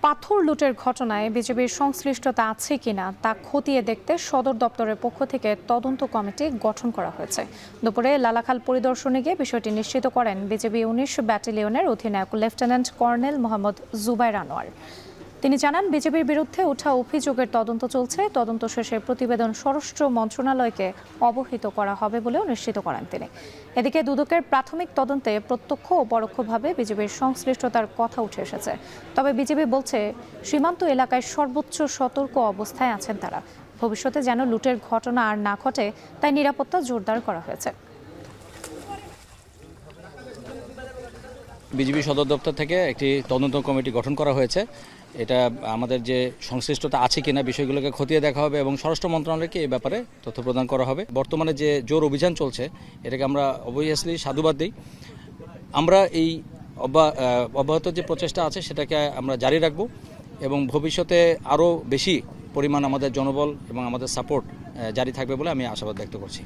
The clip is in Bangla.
পাথর লুটের ঘটনায় বিজেপির সংশ্লিষ্টতা আছে কিনা তা খতিয়ে দেখতে সদর দপ্তরের পক্ষ থেকে তদন্ত কমিটি গঠন করা হয়েছে। দুপুরে লালাখাল পরিদর্শনে গিয়ে বিষয়টি নিশ্চিত করেন বিজেপি ১৯ ব্যাটালিয়নের অধিনায়ক লেফটেন্যান্ট কর্নেল মোহাম্মদ জুবাইর আনোয়ার। তিনি জানান, বিজেপির বিরুদ্ধে ওঠা অভিযোগের তদন্ত চলছে। তদন্ত শেষে প্রতিবেদন স্বরাষ্ট্র মন্ত্রণালয়কে অবহিত করা হবে বলেও নিশ্চিত করেন তিনি। এদিকে দুদকের প্রাথমিক তদন্তে প্রত্যক্ষ ও পরোক্ষভাবে বিজেপির সংশ্লিষ্টতার কথা উঠে এসেছে। তবে বিজেপি বলছে, সীমান্ত এলাকায় সর্বোচ্চ সতর্ক অবস্থায় আছেন তারা। ভবিষ্যতে যেন লুটের ঘটনা আর না ঘটে তাই নিরাপত্তা জোরদার করা হয়েছে। বিজেপি সদর দপ্তর থেকে একটি তদন্ত কমিটি গঠন করা হয়েছে। এটা আমাদের যে সংশ্লিষ্টতা আছে কিনা বিষয়গুলোকে খতিয়ে দেখা হবে এবং স্বরাষ্ট্র মন্ত্রণালয়কে এই ব্যাপারে তথ্য প্রদান করা হবে। বর্তমানে যে জোর অভিযান চলছে এটাকে আমরা অবভিয়াসলি সাধুবাদ দিই। আমরা এই অব্যাহত যে প্রচেষ্টা আছে সেটাকে আমরা জারি রাখব এবং ভবিষ্যতে আরও বেশি পরিমাণ আমাদের জনবল এবং আমাদের সাপোর্ট জারি থাকবে বলে আমি আশাবাদ ব্যক্ত করছি।